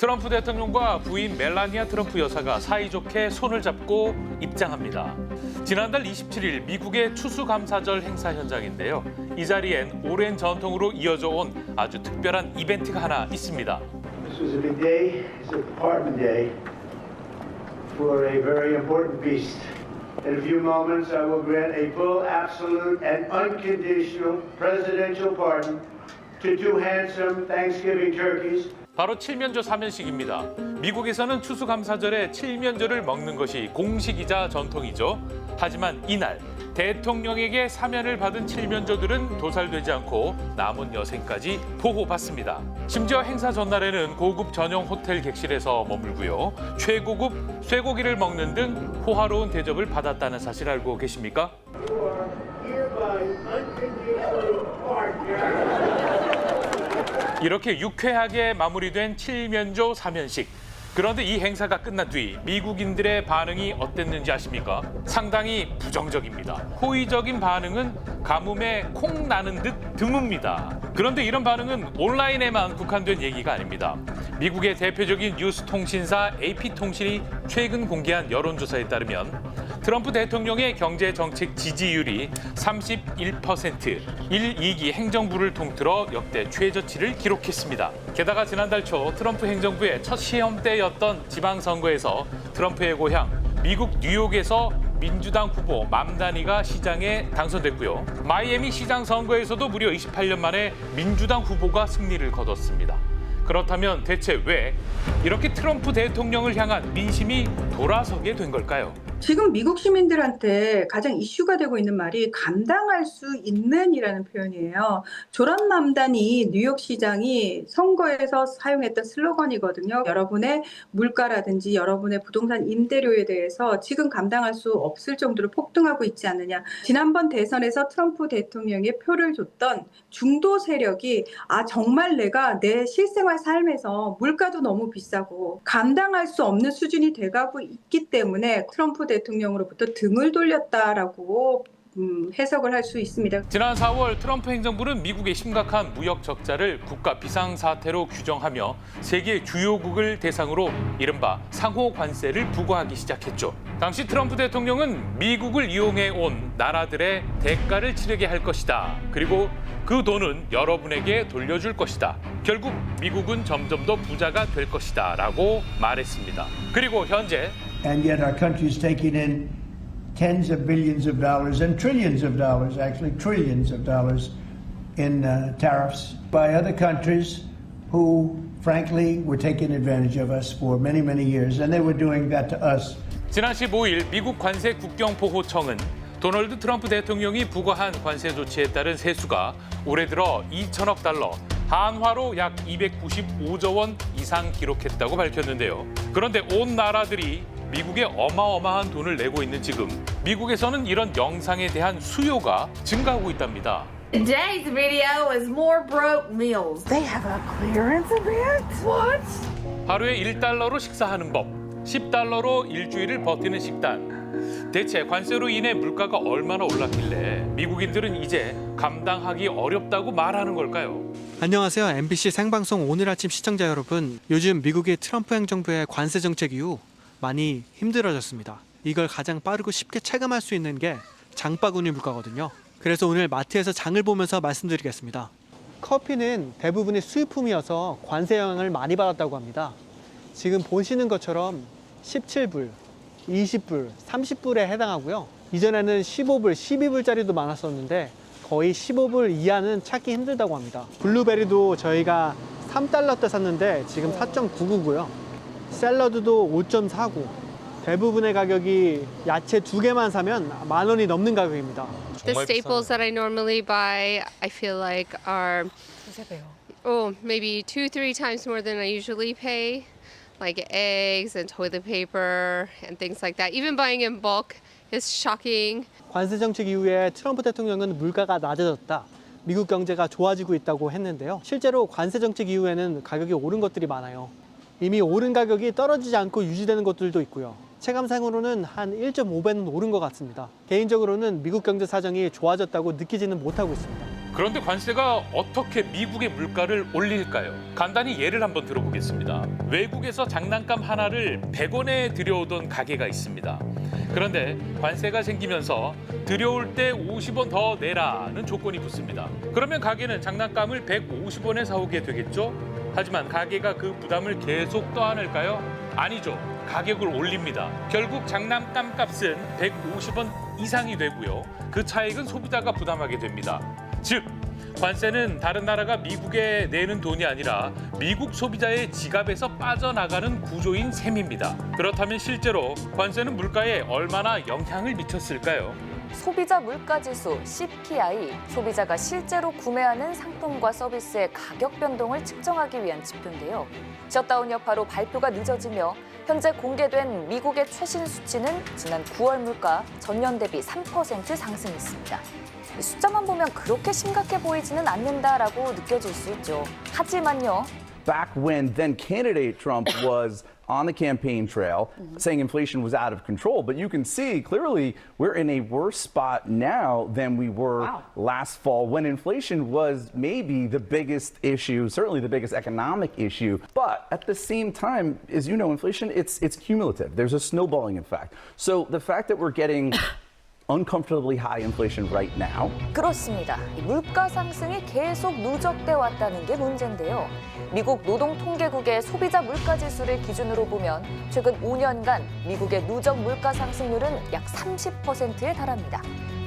트럼프 대통령과 부인 멜라니아 트럼프 여사가 사이좋게 손을 잡고 입장합니다. 지난달 27일 미국의 추수감사절 행사 현장인데요. 이 자리엔 오랜 전통으로 이어져 온 아주 특별한 이벤트가 하나 있습니다. This was a big day. It's a Department Day for a very important beast. In a few moments, I will grant a full, absolute, and unconditional presidential pardon to two handsome Thanksgiving turkeys. 바로 칠면조 사면식입니다. 미국에서는 추수감사절에 칠면조를 먹는 것이 공식이자 전통이죠. 하지만 이날 대통령에게 사면을 받은 칠면조들은 도살되지 않고 남은 여생까지 보호받습니다. 심지어 행사 전날에는 고급 전용 호텔 객실에서 머물고요. 최고급 쇠고기를 먹는 등 호화로운 대접을 받았다는 사실 알고 계십니까? You are hereby unconditionally pardoned. 이렇게 유쾌하게 마무리된 칠면조 사면식. 그런데 이 행사가 끝난 뒤 미국인들의 반응이 어땠는지 아십니까? 상당히 부정적입니다. 호의적인 반응은 가뭄에 콩 나는 듯 드뭅니다. 그런데 이런 반응은 온라인에만 국한된 얘기가 아닙니다. 미국의 대표적인 뉴스 통신사 AP통신이 최근 공개한 여론조사에 따르면 트럼프 대통령의 경제 정책 지지율이 31%, 1, 2기 행정부를 통틀어 역대 최저치를 기록했습니다. 게다가 지난달 초 트럼프 행정부의 첫 시험대였던 지방선거에서 트럼프의 고향 미국 뉴욕에서 민주당 후보 맘다니가 시장에 당선됐고요. 마이애미 시장 선거에서도 무려 28년 만에 민주당 후보가 승리를 거뒀습니다. 그렇다면 대체 왜 이렇게 트럼프 대통령을 향한 민심이 돌아서게 된 걸까요? 지금 미국 시민들한테 가장 이슈가 되고 있는 말이 감당할 수 있는이라는 표현이에요. 조런 맘다니 뉴욕시장이 선거에서 사용했던 슬로건이거든요. 여러분의 물가라든지 여러분의 부동산 임대료에 대해서 지금 감당할 수 없을 정도로 폭등하고 있지 않느냐. 지난번 대선에서 트럼프 대통령의 표를 줬던 중도 세력이 정말 내가 내 실생활 삶에서 물가도 너무 비싸고 감당할 수 없는 수준이 돼가고 있기 때문에 트럼프 대통령으로부터 등을 돌렸다라고 해석을 할 수 있습니다. 지난 4월 트럼프 행정부는 미국의 심각한 무역 적자를 국가 비상사태로 규정하며 세계 주요국을 대상으로 이른바 상호 관세를 부과하기 시작했죠. 당시 트럼프 대통령은 미국을 이용해 온 나라들의 대가를 치르게 할 것이다. 그리고 그 돈은 여러분에게 돌려줄 것이다. 결국 미국은 점점 더 부자가 될 것이다 라고 말했습니다. 그리고 현재 And yet our country is taking in tens of billions of dollars and trillions of dollars, actually trillions of dollars in tariffs by other countries who, frankly, were taking advantage of us for many, many years, and they were doing that to us. 지난 15일 미국 관세 국경보호청은 도널드 트럼프 대통령이 부과한 관세 조치에 따른 세수가 올해 들어 2천억 달러, 한화로 약 295조 원 이상 기록했다고 밝혔는데요. 그런데 온 나라들이 미국에 어마어마한 돈을 내고 있는 지금 미국에서는 이런 영상에 대한 수요가 증가하고 있답니다. Today's video is more broke meals. They have a clearance event? What? 하루에 1달러로 식사하는 법, 10달러로 일주일을 버티는 식단. 대체 관세로 인해 물가가 얼마나 올랐길래 미국인들은 이제 감당하기 어렵다고 말하는 걸까요? 안녕하세요. MBC 생방송 오늘 아침 시청자 여러분. 요즘 미국의 트럼프 행정부의 관세 정책 이후 많이 힘들어졌습니다. 이걸 가장 빠르고 쉽게 체감할 수 있는 게 장바구니 물가거든요. 그래서 오늘 마트에서 장을 보면서 말씀드리겠습니다. 커피는 대부분이 수입품이어서 관세 영향을 많이 받았다고 합니다. 지금 보시는 것처럼 17불, 20불, 30불에 해당하고요. 이전에는 15불, 12불짜리도 많았었는데 거의 15불 이하는 찾기 힘들다고 합니다. 블루베리도 저희가 3달러 때 샀는데 지금 4.99고요. 샐러드도 5.49. 대부분의 가격이 야채 2개만 사면 10,000원이 넘는 가격입니다. The staples that I normally buy, I feel like are maybe 2-3 times more than I usually pay, like eggs and toilet paper and things like that. Even buying in bulk is shocking. 관세 정책 이후에 트럼프 대통령은 물가가 낮아졌다. 미국 경제가 좋아지고 있다고 했는데요. 실제로 관세 정책 이후에는 가격이 오른 것들이 많아요. 이미 오른 가격이 떨어지지 않고 유지되는 것들도 있고요. 체감상으로는 한 1.5배는 오른 것 같습니다. 개인적으로는 미국 경제 사정이 좋아졌다고 느끼지는 못하고 있습니다. 그런데 관세가 어떻게 미국의 물가를 올릴까요? 간단히 예를 한번 들어보겠습니다. 외국에서 장난감 하나를 100원에 들여오던 가게가 있습니다. 그런데 관세가 생기면서 들여올 때 50원 더 내라는 조건이 붙습니다. 그러면 가게는 장난감을 150원에 사오게 되겠죠? 하지만 가게가 그 부담을 계속 떠안을까요? 아니죠. 가격을 올립니다. 결국 장난감 값은 150원 이상이 되고요. 그 차익은 소비자가 부담하게 됩니다. 즉, 관세는 다른 나라가 미국에 내는 돈이 아니라 미국 소비자의 지갑에서 빠져나가는 구조인 셈입니다. 그렇다면 실제로 관세는 물가에 얼마나 영향을 미쳤을까요? 소비자 물가지수 CPI, 소비자가 실제로 구매하는 상품과 서비스의 가격 변동을 측정하기 위한 지표인데요. 셧다운 여파로 발표가 늦어지며 현재 공개된 미국의 최신 수치는 지난 9월 물가 전년 대비 3% 상승했습니다. 숫자만 보면 그렇게 심각해 보이지는 않는다라고 느껴질 수 있죠. 하지만요. Back when then candidate Trump was on the campaign trail saying inflation was out of control, but you can see clearly we're in a worse spot now than we were last fall when inflation was maybe the biggest issue, certainly the biggest economic issue. But at the same time, as you know, inflation, it's cumulative. There's a snowballing effect. So the fact that we're getting uncomfortably high inflation right now. 그렇습니다. 물가 상승이 계속 누적돼 왔다는 게 문제인데요. 미국 노동통계국의 소비자 물가 지수를 기준으로 보면 최근 5년간 미국의 누적 물가 상승률은 약 30%에 달합니다.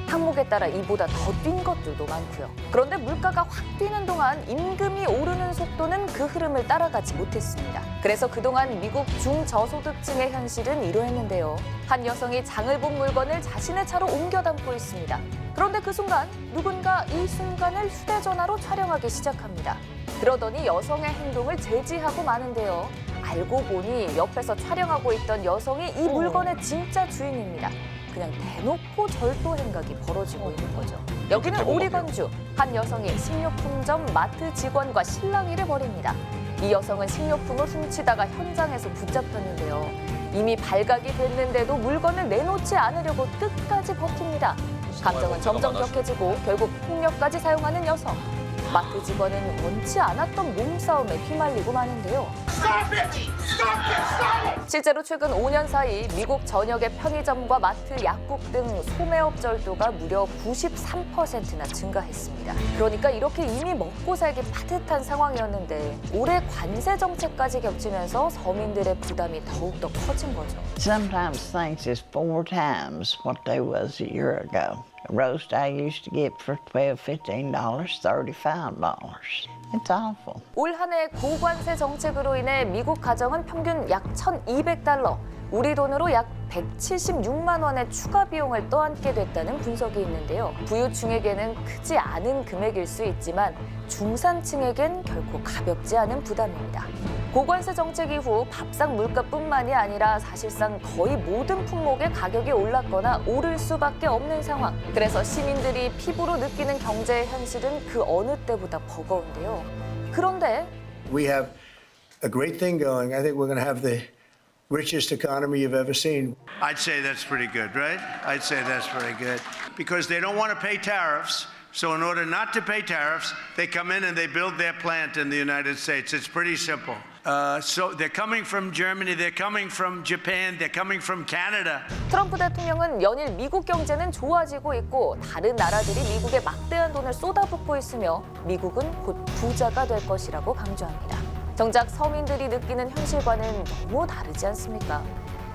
항목에 따라 이보다 더 뛴 것들도 많고요. 그런데 물가가 확 뛰는 동안 임금이 오르는 속도는 그 흐름을 따라가지 못했습니다. 그래서 그동안 미국 중저소득층의 현실은 이러했는데요. 한 여성이 장을 본 물건을 자신의 차로 옮겨 담고 있습니다. 그런데 그 순간 누군가 이 순간을 휴대전화로 촬영하기 시작합니다. 그러더니 여성의 행동을 제지하고 마는데요. 알고 보니 옆에서 촬영하고 있던 여성이 이 물건의 진짜 주인입니다. 그냥 대놓고 절도 행각이 벌어지고 있는 거죠. 여기는 오리건주. 한 여성이 식료품점 마트 직원과 실랑이를 벌입니다. 이 여성은 식료품을 훔치다가 현장에서 붙잡혔는데요. 이미 발각이 됐는데도 물건을 내놓지 않으려고 끝까지 버팁니다. 감정은 점점 격해지고 결국 폭력까지 사용하는 여성. 마트 직원은 원치 않았던 몸싸움에 휘말리고 마는데요. 실제로 최근 5년 사이 미국 전역의 편의점과 마트, 약국 등 소매업 절도가 무려 93%나 증가했습니다. 그러니까 이렇게 이미 먹고 살기 빠듯한 상황이었는데 올해 관세 정책까지 겹치면서 서민들의 부담이 더욱더 커진 거죠. Sometimes things is 4 times what they was a year ago. A roast I used to get for $12, $15, $35. It's awful. 올 한 해 고관세 정책으로 인해 미국 가정은 평균 약 $1,200, 우리 돈으로 약 176만 원의 추가 비용을 떠안게 됐다는 분석이 있는데요. 부유층에게는 크지 않은 금액일 수 있지만 중산층에겐 결코 가볍지 않은 부담입니다. 고관세 정책 이후 밥상 물가뿐만이 아니라 사실상 거의 모든 품목의 가격이 올랐거나 오를 수밖에 없는 상황. 그래서 시민들이 피부로 느끼는 경제의 현실은 그 어느 때보다 버거운데요. 그런데 We have a great thing going. I think we're going to have the richest economy you've ever seen. I'd say that's pretty good, right? I'd say that's pretty good. Because they don't want to pay tariffs. So in order not to pay tariffs, they come in and they build their plant in the United States. It's pretty simple. So they're coming from Germany, they're coming from Japan, they're coming from Canada. 트럼프 대통령은 연일 미국 경제는 좋아지고 있고 다른 나라들이 미국에 막대한 돈을 쏟아붓고 있으며 미국은 곧 부자가 될 것이라고 강조합니다. 정작 서민들이 느끼는 현실과는 너무 다르지 않습니까?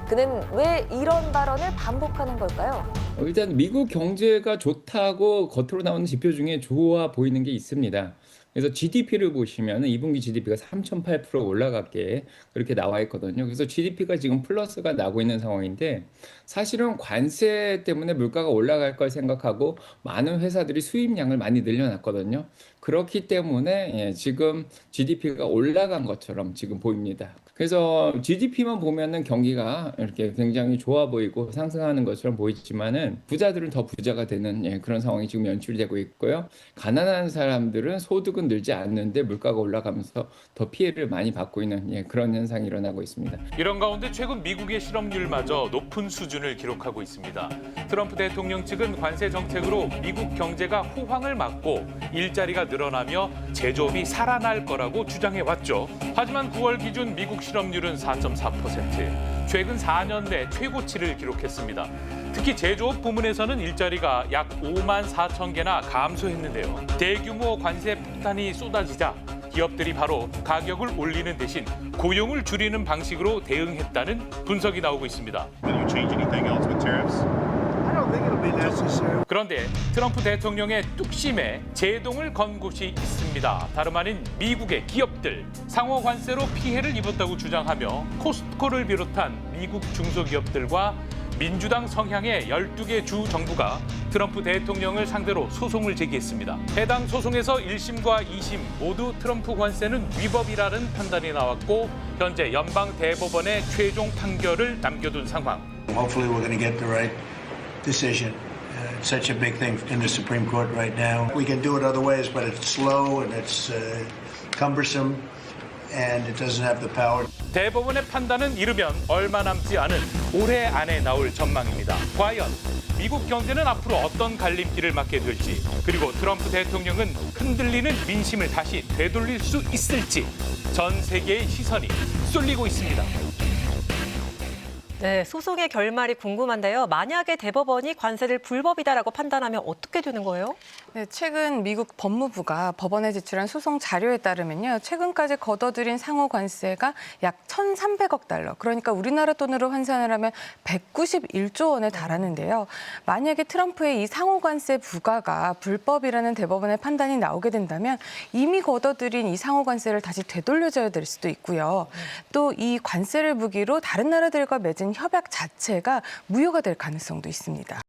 그는 왜 이런 발언을 반복하는 걸까요? 일단 미국 경제가 좋다고 겉으로 나오는 지표 중에 좋아 보이는 게 있습니다. 그래서 GDP를 보시면 2분기 GDP가 3.8% 올라갔게 그렇게 나와 있거든요. 그래서 GDP가 지금 플러스가 나고 있는 상황인데 사실은 관세 때문에 물가가 올라갈 걸 생각하고 많은 회사들이 수입량을 많이 늘려놨거든요. 그렇기 때문에 지금 GDP가 올라간 것처럼 지금 보입니다. 그래서 GDP만 보면은 경기가 이렇게 굉장히 좋아 보이고 상승하는 것처럼 보이지만은 부자들은 더 부자가 되는 그런 상황이 지금 연출되고 있고요. 가난한 사람들은 소득은 소득은 늘지 않는데 물가가 올라가면서 더 피해를 많이 받고 있는 그런 현상이 일어나고 있습니다. 이런 가운데 최근 미국의 실업률마저 높은 수준을 기록하고 있습니다. 트럼프 대통령 측은 관세 정책으로 미국 경제가 호황을 맞고 일자리가 늘어나며 제조업이 살아날 거라고 주장해왔죠. 하지만 9월 기준 미국 실업률은 4.4%, 최근 4년 내 최고치를 기록했습니다. 특히 제조업 부문에서는 일자리가 약 5만 4천 개나 감소했는데요. 대규모 관세 폭탄이 쏟아지자 기업들이 바로 가격을 올리는 대신 고용을 줄이는 방식으로 대응했다는 분석이 나오고 있습니다. 그런데 트럼프 대통령의 뚝심에 제동을 건 곳이 있습니다. 다름 아닌 미국의 기업들. 상호 관세로 피해를 입었다고 주장하며 코스트코를 비롯한 미국 중소기업들과 민주당 성향의 12개 주 정부가 트럼프 대통령을 상대로 소송을 제기했습니다. 해당 소송에서 1심과 2심 모두 트럼프 관세는 위법이라는 판단이 나왔고 현재 연방 대법원의 최종 판결을 남겨둔 상황. Hopefully we're going to get the right decision. It's such a big thing in the Supreme Court right now. We can do it other ways, but it's slow and it's cumbersome and it doesn't have the power. 대법원의 판단은 이르면 얼마 남지 않은 올해 안에 나올 전망입니다. 과연 미국 경제는 앞으로 어떤 갈림길을 맞게 될지, 그리고 트럼프 대통령은 흔들리는 민심을 다시 되돌릴 수 있을지 전 세계의 시선이 쏠리고 있습니다. 네, 소송의 결말이 궁금한데요. 만약에 대법원이 관세를 불법이다라고 판단하면 어떻게 되는 거예요? 네, 최근 미국 법무부가 법원에 제출한 소송 자료에 따르면요. 최근까지 걷어들인 상호 관세가 약 1,300억 달러, 그러니까 우리나라 돈으로 환산을 하면 191조 원에 달하는데요. 만약에 트럼프의 이 상호 관세 부과가 불법이라는 대법원의 판단이 나오게 된다면 이미 걷어들인 이 상호 관세를 다시 되돌려줘야 될 수도 있고요. 또 이 관세를 무기로 다른 나라들과 맺은 협약 자체가 무효가 될 가능성도 있습니다.